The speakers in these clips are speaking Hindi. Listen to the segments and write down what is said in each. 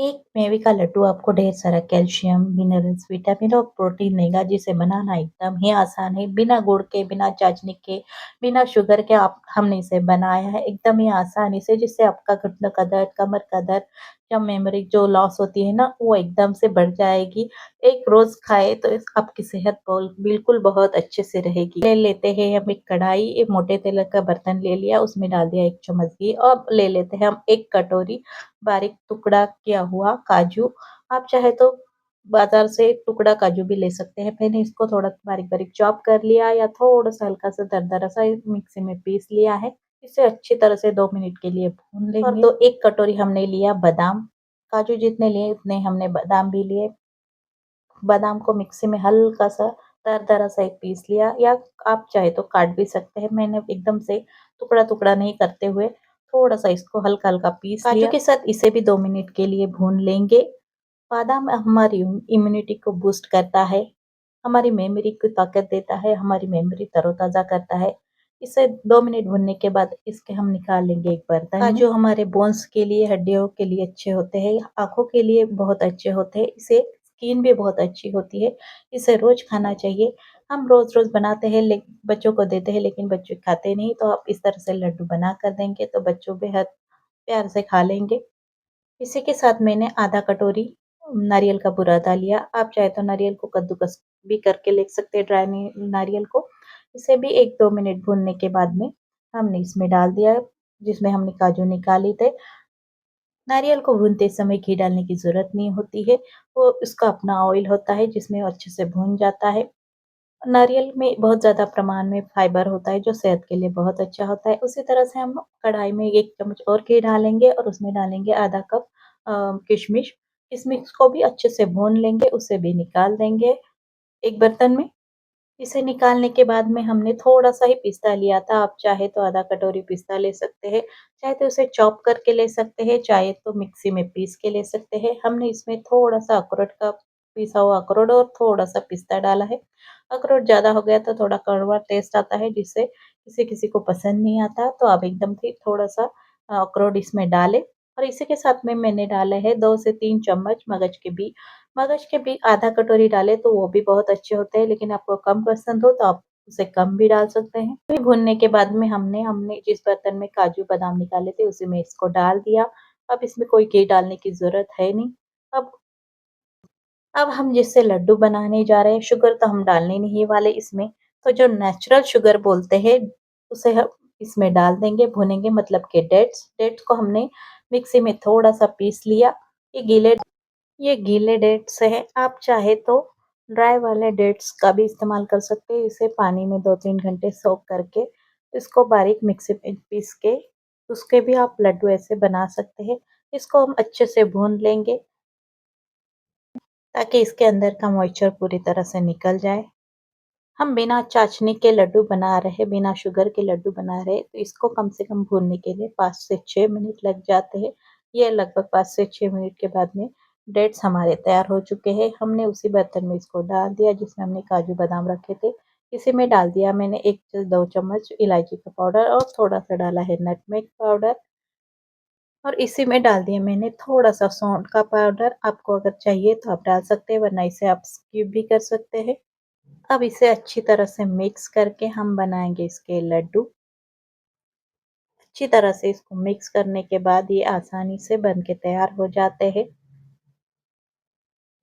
एक मेवे का लड्डू आपको ढेर सारा कैल्शियम, मिनरल्स, विटामिन और प्रोटीन देगा जिसे बनाना एकदम ही आसान है। बिना गुड़ के, बिना चाशनी के, बिना शुगर के आप हमने इसे बनाया है एकदम ही आसानी से जिससे आपका घुटनों का दर्द, कमर का दर्द या मेमोरी जो लॉस होती है ना वो एकदम से बढ़ जाएगी। एक रोज़ खाए तो इस आपकी सेहत बिल्कुल बहुत अच्छे से रहेगी। ले लेते हैं हम एक कढ़ाई, एक मोटे तेल का बर्तन ले लिया, उसमें डाल दिया 1 चम्मच घी और ले लेते हैं हम 1 कटोरी बारीक टुकड़ा किया हुआ काजू। आप चाहे तो बाज़ार से टुकड़ा काजू भी ले सकते हैं। मैंने इसको थोड़ा बारीक-बारीक चॉप कर लिया या थोड़ा-सा हल्का-सा दरदरा-सा मिक्सी में पीस लिया है। इसे अच्छी तरह से 2 मिनट के लिए भून लेंगे। और तो 1 कटोरी हमने लिया बादाम, काजू जितने लिए उतने हमने बादाम भी लिए। बादाम को मिक्सी में हल्का-सा दरदरा-सा एक पीस लिया या आप चाहे तो काट भी सकते हैं। मैंने एकदम से टुकड़ा-टुकड़ा नहीं करते हुए थोड़ा-सा इसको हल्का-हल्का पीस लिया। काजू के साथ इसे भी 2 मिनट के लिए भून लेंगे। बादाम हमारी इम्यूनिटी को बूस्ट करता है, हमारी मेमोरी को ताकत देता है, हमारी मेमोरी तरोताज़ा करता है। इसे 2 मिनट भूनने के बाद इसके हम निकाल लेंगे एक बर्तन में। काजू हमारे बोन्स के लिए, हड्डियों के लिए अच्छे होते हैं, आँखों के लिए बहुत अच्छे होते हैं, इससे स्किन भी बहुत अच्छी होती है, इसे रोज़ खाना चाहिए। हम रोज़-रोज़ बनाते हैं बच्चों को देते हैं लेकिन बच्चे खाते नहीं, तो आप इस तरह से लड्डू बना कर देंगे तो बच्चों बेहद प्यार से खा लेंगे। इसी के साथ मैंने आधा कटोरी नारियल का बुरादा लिया। आप चाहे तो नारियल को कद्दूकस भी करके ले सकते हैं ड्राई नारियल को। इसे भी 1-2 मिनट भूनने के बाद में हमने इसमें डाल दिया जिसमें हमने काजू निकाले थे। नारियल को भूनते समय घी डालने की ज़रूरत नहीं होती है। वो उसका अपना ऑयल होता है जिसमें वो अच्छे से भून जाता है। नारियल में बहुत ज़्यादा प्रमाण में फाइबर होता है जो सेहत के लिए बहुत अच्छा होता है। उसी तरह से हम कढ़ाई में 1 चम्मच और घी डालेंगे और उसमें डालेंगे आधा कप किशमिश। किशमिश को भी अच्छे से भून लेंगे, उसे भी निकाल देंगे एक बर्तन में। इसे निकालने के बाद में हमने थोड़ा-सा ही पिस्ता लिया था, आप चाहे तो आधा कटोरी पिस्ता ले सकते हैं, चाहे तो उसे चॉप करके ले सकते हैं, चाहे तो मिक्सी में पीस के ले सकते हैं। हमने इसमें थोड़ा-सा अखरोट का पिसा हुआ अखरोट और थोड़ा-सा पिस्ता डाला है। अखरोट ज़्यादा हो गया तो थोड़ा कड़वा टेस्ट आता है जिससे किसी-किसी को पसंद नहीं आता, तो आप एकदम से थोड़ा-सा अखरोट इसमें डालें और इसी के साथ में मैंने डाले हैं 2 से 3 चम्मच मगज के बी। मगज के भी आधा कटोरी डालें तो वो भी बहुत अच्छे होते हैं, लेकिन आपको कम पसंद हो तो आप उसे कम भी डाल सकते हैं। फिर भूनने के बाद में हमने हमने जिस बर्तन में काजू बादाम निकाले थे उसी में इसको डाल दिया। अब इसमें कोई घी डालने की ज़रूरत है नहीं। अब अब हम जिससे लड्डू बनाने जा रहे हैं, शुगर तो हम डालने नहीं वाले इसमें, तो जो नेचुरल शुगर बोलते हैं, उसे हम इसमें डाल देंगे, भूनेंगे मतलब कि डेट्स। डेट्स को हमने मिक्सी में थोड़ा-सा पीस लिया। ये गीले ये गीले डेट्स हैं, आप चाहे तो ड्राई वाले डेट्स का भी इस्तेमाल कर सकते हैं। इसे पानी में 2-3 घंटे सोक करके इसको बारीक मिक्सी में पीस के उसके भी आप लड्डू ऐसे बना सकते हैं। इसको हम अच्छे से भून लेंगे ताकि इसके अंदर का मॉइस्चर पूरी तरह से निकल जाए। हम बिना चाशनी के लड्डू बना रहे, बिना शुगर के लड्डू बना रहे, तो इसको कम से कम भूनने के लिए 5 से 6 मिनट लग जाते हैं। ये लगभग 5 से 6 मिनट के बाद में डेट्स हमारे तैयार हो चुके हैं। हमने उसी बर्तन में इसको डाल दिया जिसमें हमने काजू बादाम रखे थे। इसी में डाल दिया मैंने 1 से 2 चम्मच इलायची का पाउडर और थोड़ा-सा डाला है नटमेग पाउडर और इसी में डाल दिया मैंने थोड़ा-सा सौंठ का पाउडर। आपको अगर चाहिए तो आप डाल सकते हैं, वरना इसे आप स्किप भी कर सकते हैं। अब इसे अच्छी तरह से मिक्स करके हम बनाएँगे इसके लड्डू। अच्छी तरह से इसको मिक्स करने के बाद ये आसानी से बन के तैयार हो जाते हैं।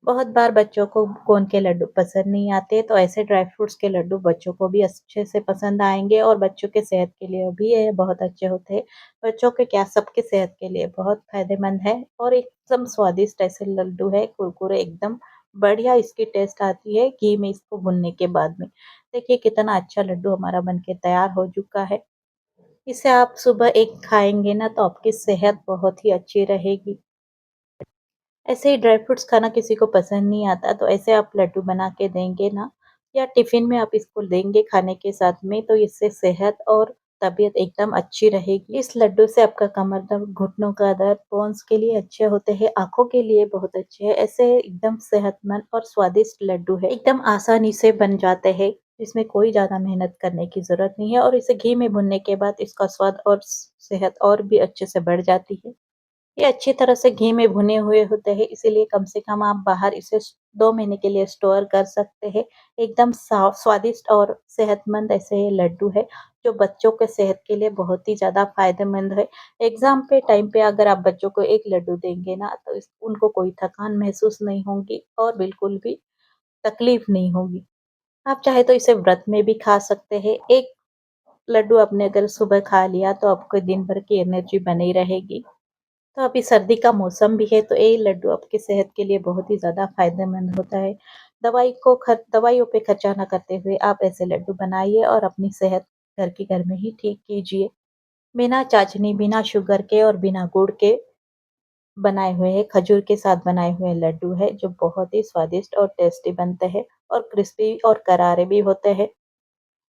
बहुत बार बच्चों को गोंद के लड्डू पसंद नहीं आते, तो ऐसे ड्राई फ्रूट्स के लड्डू बच्चों को भी अच्छे से पसंद आएँगे और बच्चों के सेहत के लिए भी ये बहुत अच्छे होते हैं। बच्चों के क्या सबकी सेहत के लिए बहुत फ़ायदेमंद है और एकदम स्वादिष्ट ऐसे लड्डू है, कुरकुरे एकदम बढ़िया इसकी टेस्ट आती है घी में इसको भूनने के बाद में। देखिए कितना अच्छा लड्डू हमारा बन के तैयार हो चुका है। इसे आप सुबह एक खाएँगे ना तो आपकी सेहत बहुत ही अच्छी रहेगी। ऐसे ही ड्राई फ्रूट्स खाना किसी को पसंद नहीं आता, तो ऐसे आप लड्डू बना के देंगे ना या टिफ़िन में आप इसको देंगे खाने के साथ में, तो इससे सेहत और तबीयत एकदम अच्छी रहेगी। इस लड्डू से आपका कमर दर्द, घुटनों का दर्द, बोन्स के लिए अच्छे होते हैं, आँखों के लिए बहुत अच्छे हैं। ऐसे एकदम सेहतमंद और स्वादिष्ट लड्डू है, एकदम आसानी से बन जाते हैं, इसमें कोई ज़्यादा मेहनत करने की ज़रूरत नहीं है और इसे घी में भूनने के बाद इसका स्वाद और सेहत और भी अच्छे से बढ़ जाती है। ये अच्छी तरह से घी में भुने हुए होते हैं, इसीलिए कम से कम आप बाहर इसे 2 महीने के लिए स्टोर कर सकते हैं। एकदम साफ स्वादिष्ट और सेहतमंद ऐसे ये लड्डू है, जो बच्चों के सेहत के लिए बहुत ही ज़्यादा फ़ायदेमंद है। एग्ज़ाम पे टाइम पे अगर आप बच्चों को 1 लड्डू देंगे ना, तो उनको कोई थकान महसूस नहीं होगी और बिल्कुल भी तकलीफ नहीं होगी। आप चाहे तो इसे व्रत में भी खा सकते हैं। 1 लड्डू आपने अगर सुबह खा लिया, तो आपको दिन भर की एनर्जी बनी रहेगी। तो अभी सर्दी का मौसम भी है, तो ये लड्डू आपकी सेहत के लिए बहुत ही ज़्यादा फ़ायदेमंद होता है। दवाइयों पे खर्चा ना करते हुए आप ऐसे लड्डू बनाइए और अपनी सेहत घर के घर में ही ठीक कीजिए। बिना चाशनी, बिना शुगर के और बिना गुड़ के बनाए हुए हैं, खजूर के साथ बनाए हुए लड्डू है, जो बहुत ही स्वादिष्ट और टेस्टी बनते हैं और क्रिस्पी और करारे भी होते हैं।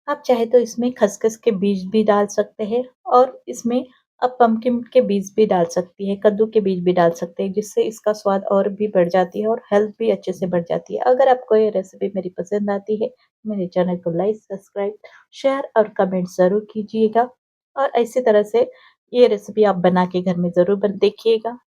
आप चाहे तो इसमें खसखस के बीज भी डाल सकते हैं और इसमें आप पम्पकिन के बीज भी डाल सकती हैं, कद्दू के बीज भी डाल सकते हैं, जिससे इसका स्वाद और भी बढ़ जाती है और हेल्थ भी अच्छे से बढ़ जाती है। अगर आपको ये रेसिपी मेरी पसंद आती है, मेरे चैनल को लाइक, सब्सक्राइब, शेयर और कमेंट ज़रूर कीजिएगा और इसी तरह से ये रेसिपी आप बना के घर में ज़रूर बन देखिएगा।